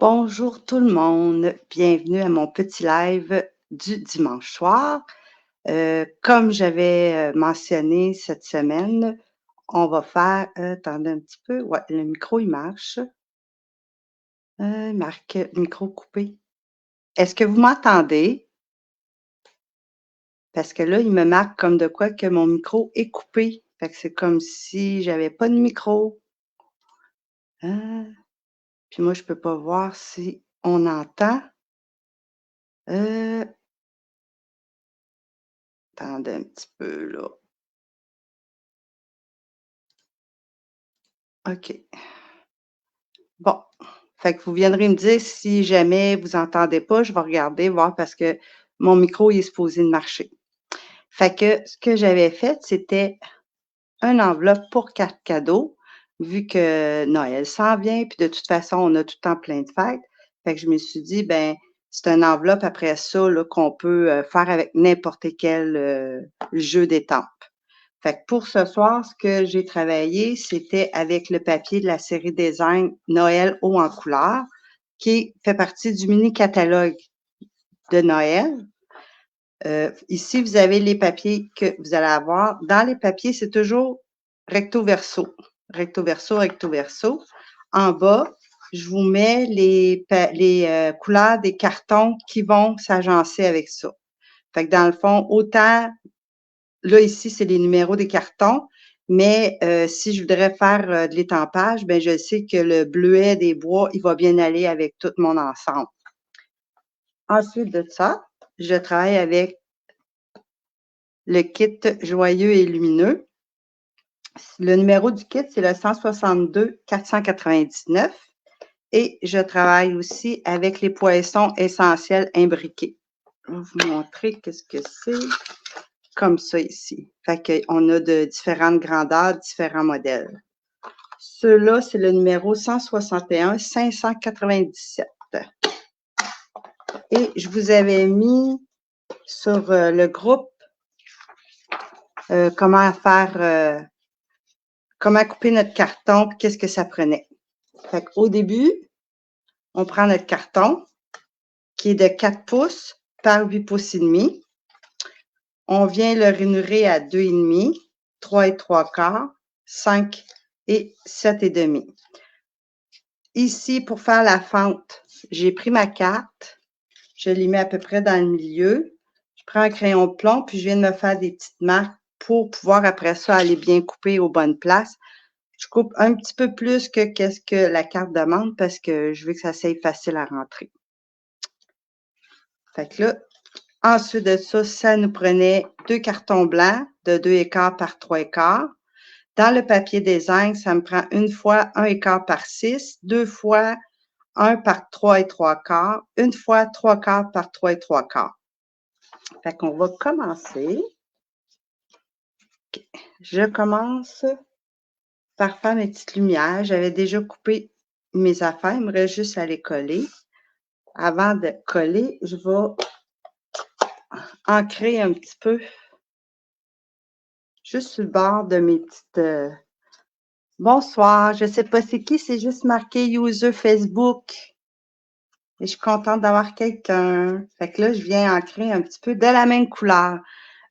Bonjour tout le monde, bienvenue à mon petit live du dimanche soir. Comme j'avais mentionné cette semaine, on va faire, attendez un petit peu, ouais, le micro il marche. Il marque micro coupé. Est-ce que vous m'entendez? Parce que là, il me marque comme de quoi que mon micro est coupé. Fait que c'est comme si j'avais pas de micro. Ah, puis moi, je peux pas voir si on entend. Euh, Attendez un petit peu là. OK. Bon, fait que vous viendrez me dire si jamais vous entendez pas, je vais regarder, voir parce que mon micro, il est supposé de marcher. Fait que ce que j'avais fait, c'était une enveloppe pour 4 cadeaux, vu que Noël s'en vient, puis de toute façon, on a tout le temps plein de fêtes. Fait que je me suis dit, ben, c'est une enveloppe après ça là, qu'on peut faire avec n'importe quel jeu d'étampes. Fait que pour ce soir, ce que j'ai travaillé, c'était avec le papier de la série Design Noël haut en couleur, qui fait partie du mini catalogue de Noël. Ici, vous avez les papiers que vous allez avoir. Dans les papiers, c'est toujours recto verso. Recto verso, recto verso. En bas, je vous mets les couleurs des cartons qui vont s'agencer avec ça. Fait que dans le fond, autant là, ici, c'est les numéros des cartons, mais si je voudrais faire de l'étampage, ben je sais que le bleuet des bois, il va bien aller avec tout mon ensemble. Ensuite de ça, je travaille avec le kit joyeux et lumineux. Le numéro du kit, c'est le 162 499 et je travaille aussi avec les poinçons essentiels imbriqués. Je vais vous montrer qu'est-ce que c'est. Comme ça ici. Fait qu'on a de différentes grandeurs, différents modèles. Ceux-là, c'est le numéro 161 597. Et je vous avais mis sur le groupe comment faire, comment couper notre carton, qu'est-ce que ça prenait. Fait qu'au début, on prend notre carton qui est de 4 pouces par 8 pouces et demi. On vient le ranurer à 2,5, 3 et 3 quarts, 5 et 7 et demi. Ici, pour faire la fente, j'ai pris ma carte, je l'ai mis à peu près dans le milieu. Je prends un crayon de plomb, puis je viens de me faire des petites marques pour pouvoir, après ça, aller bien couper aux bonnes places. Je coupe un petit peu plus que qu'est-ce que la carte demande parce que je veux que ça soit facile à rentrer. Fait que là, ensuite de ça, ça nous prenait 2 cartons blancs de 2 écarts par 3 écarts. Dans le papier design, ça me prend une fois 1 écart par 6, 2 fois 1 par 3 et 3 quarts, une fois 3 quarts par 3 et 3 quarts. Fait qu'on va commencer. Okay. Je commence par faire mes petites lumières. J'avais déjà coupé mes affaires, il me reste juste à les coller. Avant de coller, je vais ancrer un petit peu juste sur le bord de mes petites... Bonsoir, je ne sais pas c'est qui, c'est juste marqué user Facebook. Et je suis contente d'avoir quelqu'un. Fait que là, je viens ancrer un petit peu de la même couleur.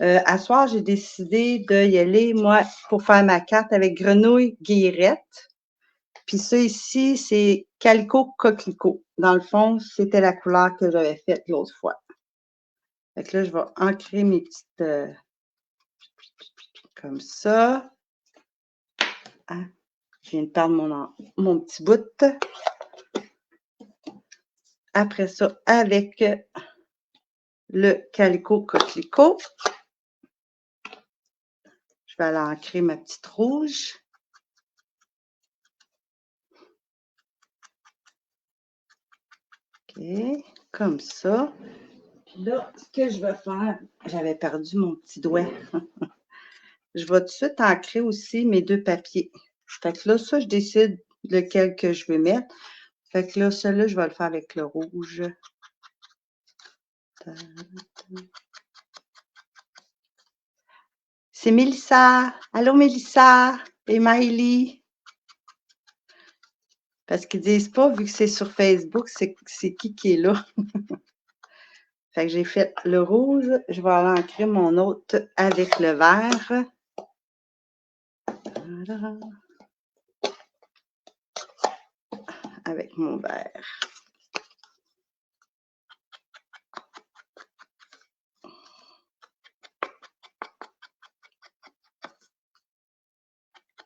À soir, j'ai décidé d'y aller, moi, pour faire ma carte avec grenouille guillerette. Puis ça ici, c'est calico coquelicot. Dans le fond, c'était la couleur que j'avais faite l'autre fois. Fait que là, je vais ancrer mes petites... comme ça. Ah, je viens de perdre mon petit bout. Après ça, avec le calico coquelicot, je vais aller ancrer ma petite rouge. OK, comme ça. Puis là, ce que je vais faire, j'avais perdu mon petit doigt. Je vais tout de suite ancrer aussi mes 2 papiers. Fait que là, ça, je décide lequel que je vais mettre. Fait que là, celui-là, je vais le faire avec le rouge. C'est Mélissa. Allô, Mélissa et Maëlie. Parce qu'ils disent pas, vu que c'est sur Facebook, c'est qui est là. Fait que j'ai fait le rouge. Je vais aller ancrer mon autre avec le vert. Voilà. Avec mon vert.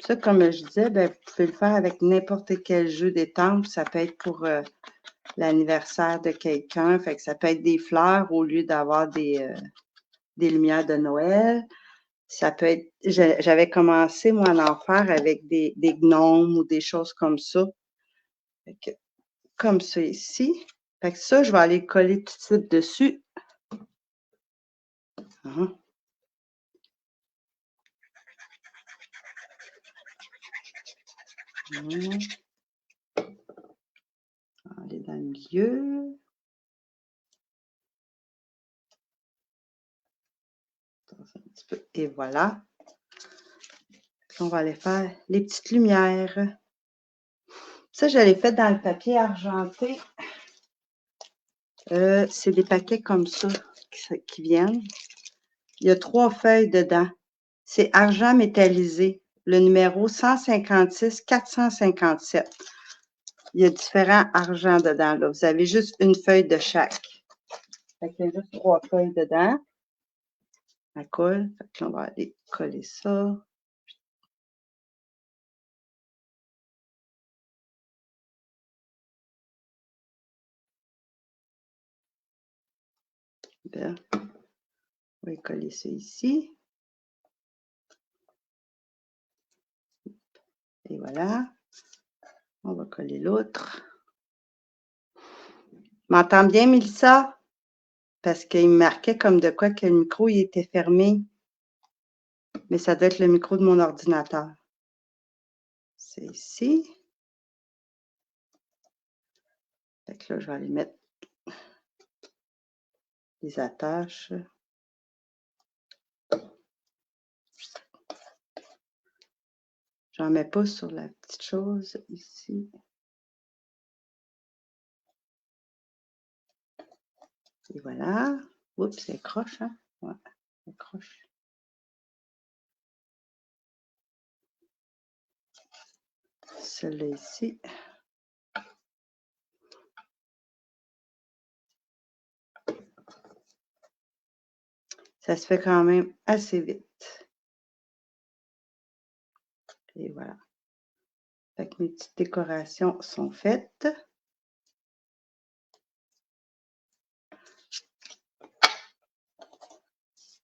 Ça, comme je disais, ben, vous pouvez le faire avec n'importe quel jeu d'étampe. Ça peut être pour l'anniversaire de quelqu'un. Fait que ça peut être des fleurs au lieu d'avoir des lumières de Noël. Ça peut être. J'avais commencé, moi, à en faire avec des gnomes ou des choses comme ça. Fait que, comme ça ici. Fait que ça, je vais aller coller tout de suite dessus. Hein. On va aller dans le milieu. Un petit peu. Et voilà. On va aller faire les petites lumières. Ça, je l'ai fait dans le papier argenté. C'est des paquets comme ça qui viennent. Il y a 3 feuilles dedans. C'est argent métallisé. Le numéro 156-457. Il y a différents argents dedans. Là. Vous avez juste une feuille de chaque. Fait qu'il y a juste 3 feuilles dedans. Ça colle. Fait que là, on va aller coller ça. Bien. On va coller ça ici. Et voilà. On va coller l'autre. M'entends bien, Mélissa? Parce qu'il me marquait comme de quoi que le micro il était fermé. Mais ça doit être le micro de mon ordinateur. C'est ici. Fait que là, je vais aller mettre les attaches. J'en mets pas sur la petite chose ici. Et voilà. Oups, c'est croche, hein? Ouais, c'est croche. Celle-là ici. Ça se fait quand même assez vite. Et voilà. Fait que mes petites décorations sont faites.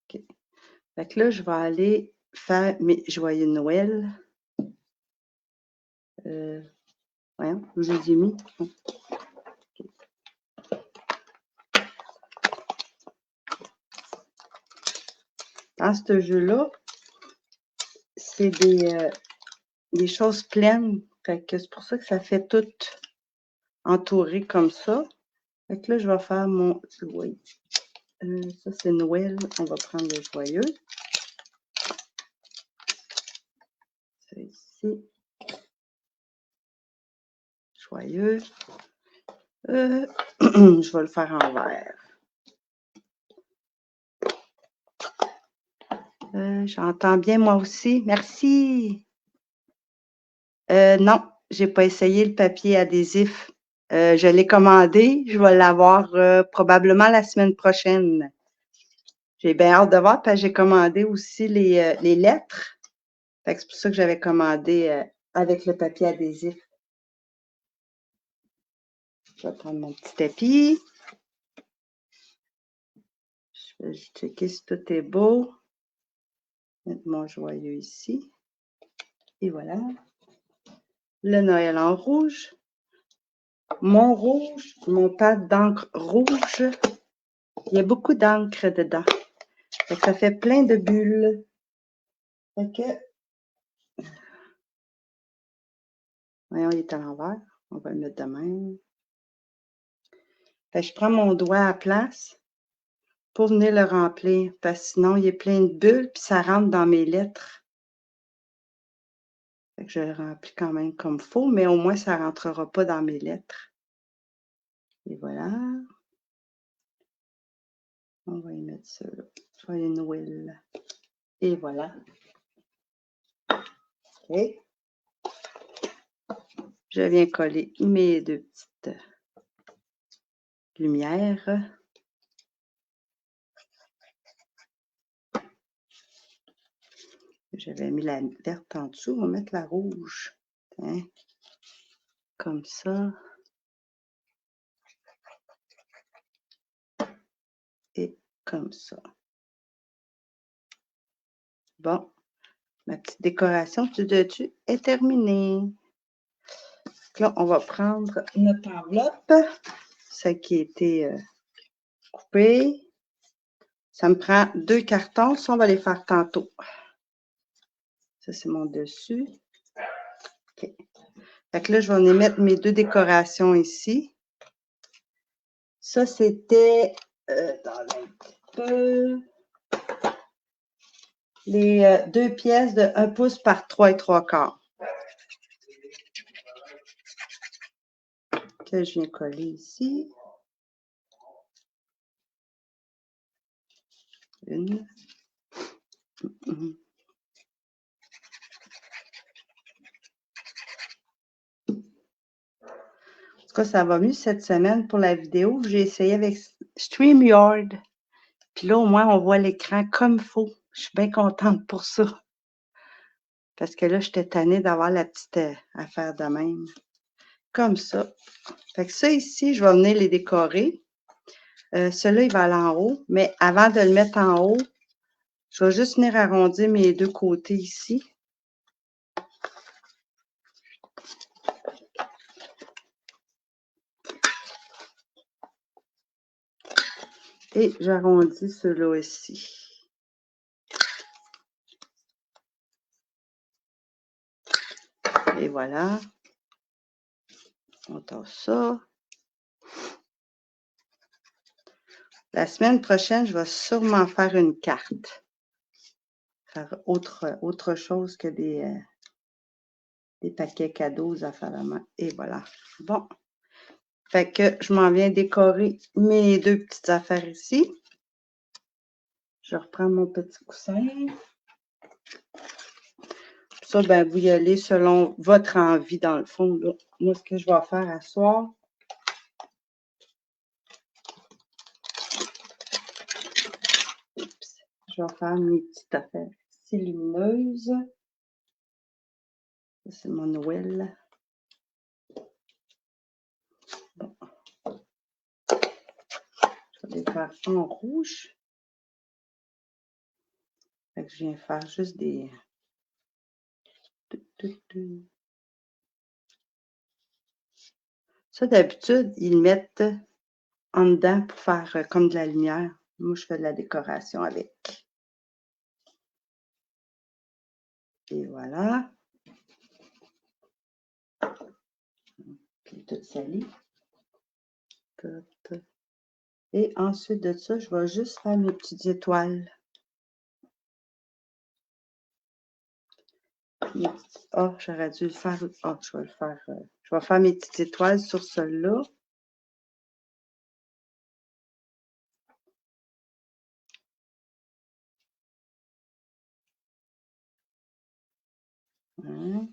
OK. Fait que là, je vais aller faire mes joyeux Noël. Voyons, où je les ai mis. Okay. Dans ce jeu-là, c'est des choses pleines. Fait que c'est pour ça que ça fait tout entouré comme ça. Fait que là, je vais faire mon joyeux. Ça, c'est Noël. On va prendre le joyeux. C'est ici. Joyeux. Je vais le faire en vert. J'entends bien moi aussi. Merci. Non, j'ai pas essayé le papier adhésif. Je l'ai commandé. Je vais l'avoir probablement la semaine prochaine. J'ai bien hâte de voir parce que j'ai commandé aussi les lettres. Fait que c'est pour ça que j'avais commandé avec le papier adhésif. Je vais prendre mon petit tapis. Je vais checker si tout est beau. Mettre mon joyeux ici. Et voilà. Le Noël en rouge. Mon rouge, mon pad d'encre rouge. Il y a beaucoup d'encre dedans. Fait que ça fait plein de bulles. Fait que... Voyons, il est à l'envers. On va le mettre de même. Fait que je prends mon doigt à place pour venir le remplir. Parce que sinon, il est plein de bulles puis ça rentre dans mes lettres. Fait que je le remplis quand même comme il faut, mais au moins ça ne rentrera pas dans mes lettres. Et voilà. On va y mettre ça là. Joyeux Noël. Et voilà. OK. Je viens coller mes deux petites lumières. J'avais mis la verte en dessous. On va mettre la rouge. Hein? Comme ça. Et comme ça. Bon. Ma petite décoration dessus est terminée. Donc là, on va prendre notre enveloppe. Celle qui a été coupée. Ça me prend 2 cartons. Ça, on va les faire tantôt. Ça, c'est mon dessus. OK. Fait que là, je vais venir mettre mes 2 décorations ici. Ça, c'était dans un petit peu les 2 pièces de 1 pouce par 3 3/4. Que je viens coller ici. Une. En tout cas, ça va mieux cette semaine pour la vidéo. J'ai essayé avec StreamYard. Puis là, au moins, on voit l'écran comme il faut. Je suis bien contente pour ça. Parce que là, j'étais tannée d'avoir la petite affaire de même. Comme ça. Fait que ça ici, je vais venir les décorer. Celui-là, il va aller en haut. Mais avant de le mettre en haut, je vais juste venir arrondir mes 2 côtés ici. Et j'arrondis ceux-là ici. Et voilà. On tasse ça. La semaine prochaine, je vais sûrement faire une carte. Faire autre chose que des paquets cadeaux, affaires de main. Et voilà. Bon. Fait que je m'en viens décorer mes 2 petites affaires ici. Je reprends mon petit coussin. Ça, ben, vous y allez selon votre envie, dans le fond. Là. Moi, ce que je vais faire à soir, je vais faire mes petites affaires ici lumineuses. Ça, c'est mon Noël. Bon. Je vais les faire en rouge. Fait que je viens faire juste des... Ça, d'habitude, ils mettent en dedans pour faire comme de la lumière. Moi, je fais de la décoration avec. Et voilà. Puis tout sali. Et ensuite de ça, je vais juste faire mes petites étoiles. Ah, j'aurais dû le faire. Ah, je vais le faire. Je vais faire mes petites étoiles sur celle-là. Hein.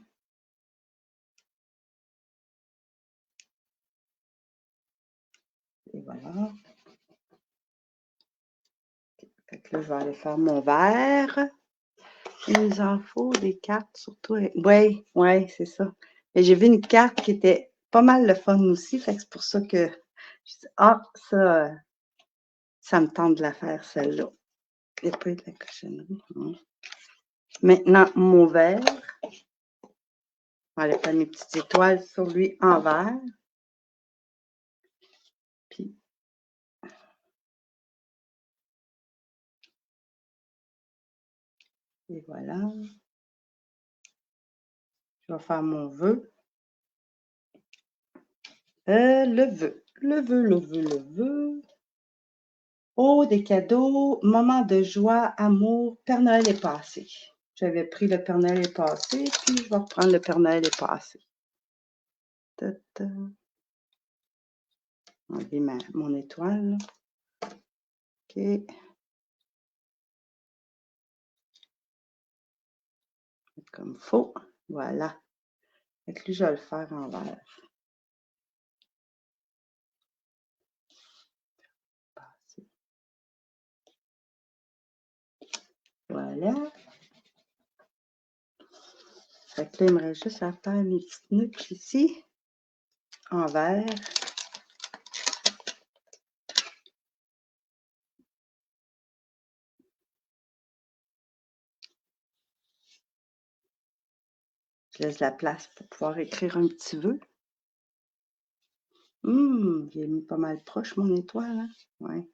Et voilà. Fait que là, je vais aller faire mon verre. Il nous en faut des cartes, surtout. Oui, oui, c'est ça. Mais j'ai vu une carte qui était pas mal le fun aussi. Fait que c'est pour ça que je dis, ah, ça me tente de la faire, celle-là. Et pas de la cochonnerie. Hein. Maintenant, mon verre. On va aller faire mes petites étoiles sur lui en vert. Puis, et voilà. Je vais faire mon vœu. Le vœu. Oh, des cadeaux, moment de joie, amour, Père Noël est passé. J'avais pris le Père Noël est passé, puis je vais reprendre le Père Noël est passé. Ta-ta. Enlever mon étoile. OK. Comme il faut. Voilà. Fait que lui, je vais le faire en vert. Voilà. Fait que là, il me reste juste à faire mes petites nuques ici, en vert. Je laisse la place pour pouvoir écrire un petit vœu. J'ai mis pas mal proche mon étoile, hein? Ouais.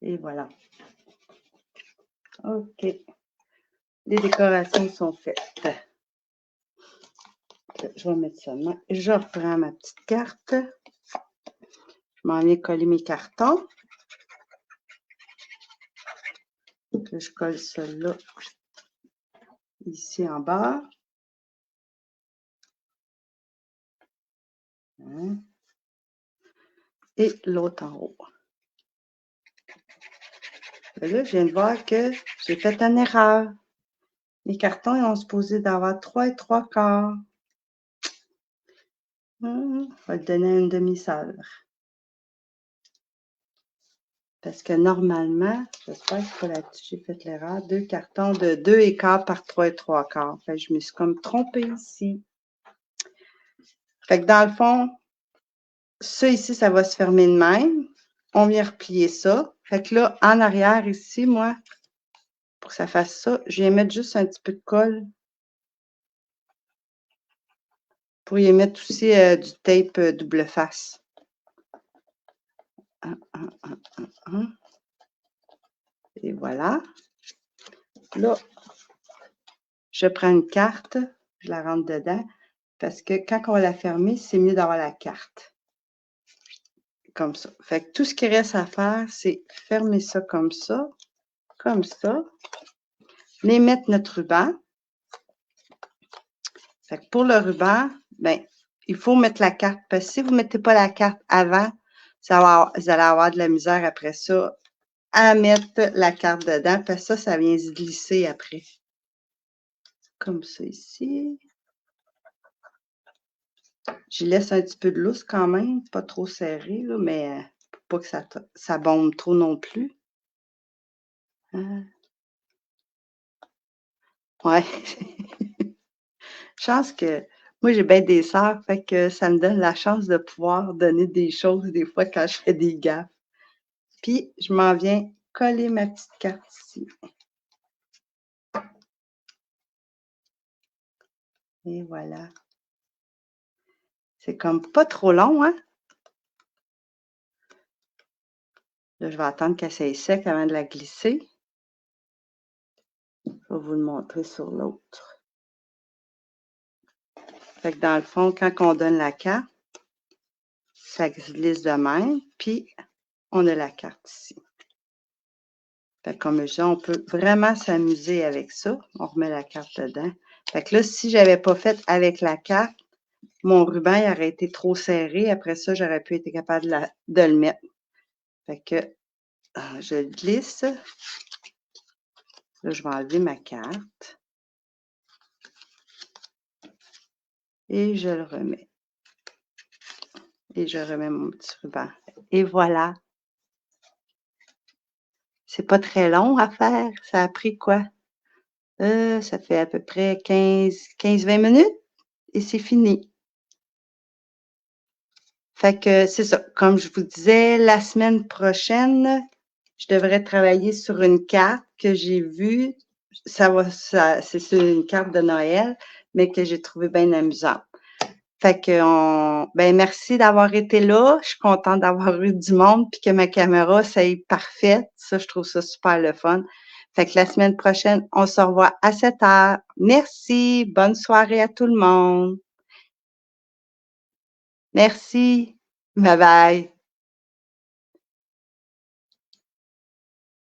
Et voilà. OK. Les décorations sont faites. Je vais mettre ça là. Je reprends ma petite carte. Je m'en viens coller mes cartons. Là, je colle ça là, ici en bas. Hein? Et l'autre en haut. Là, je viens de voir que j'ai fait une erreur. Les cartons, ils ont supposé d'avoir 3 et 3/4. On va le donner à une demi-sœur. Parce que normalement, j'espère que c'est pas là-dessus, j'ai fait l'erreur. 2 cartons de 2/4 par 3 et 3/4. Fait que je me suis comme trompée ici. Fait que dans le fond, ça ici, ça va se fermer de même. On vient replier ça. Fait que là, en arrière ici, moi, pour que ça fasse ça, je viens mettre juste un petit peu de colle. Pour y mettre aussi du tape double face. Et voilà. Là, je prends une carte, je la rentre dedans, parce que quand on va la fermer, c'est mieux d'avoir la carte. Comme ça. Fait que tout ce qui reste à faire, c'est fermer ça, comme ça, les mettre notre ruban. Fait que pour le ruban, ben, il faut mettre la carte, parce que si vous ne mettez pas la carte avant, vous allez avoir de la misère après ça à mettre la carte dedans, parce que ça vient se glisser après. Comme ça ici. J'y laisse un petit peu de lousse quand même, pas trop serré, là, mais pour pas que ça bombe trop non plus. Ouais. Chance que moi, j'ai bien des sœurs, fait que ça me donne la chance de pouvoir donner des choses des fois quand je fais des gaffes. Puis, je m'en viens coller ma petite carte ici. Et voilà. C'est comme pas trop long, hein? Là, je vais attendre qu'elle soit sec avant de la glisser. Je vais vous le montrer sur l'autre. Fait que dans le fond, quand on donne la carte, ça glisse de même, puis on a la carte ici. Fait que comme je dis, on peut vraiment s'amuser avec ça. On remet la carte dedans. Fait que là, si je n'avais pas fait avec la carte, mon ruban il aurait été trop serré. Après ça, j'aurais pu être capable de le mettre. Fait que je le glisse. Là, je vais enlever ma carte. Et je le remets. Et je remets mon petit ruban. Et voilà. C'est pas très long à faire. Ça a pris quoi? Ça fait à peu près 15-20 minutes. Et c'est fini. Fait que c'est ça. Comme je vous disais, la semaine prochaine, je devrais travailler sur une carte que j'ai vue. C'est sur une carte de Noël, mais que j'ai trouvé bien amusante. Fait que ben merci d'avoir été là. Je suis contente d'avoir eu du monde puis que ma caméra soit parfaite. Ça, je trouve ça super le fun. Fait que la semaine prochaine, on se revoit à 7h. Merci. Bonne soirée à tout le monde. Merci. Bye bye.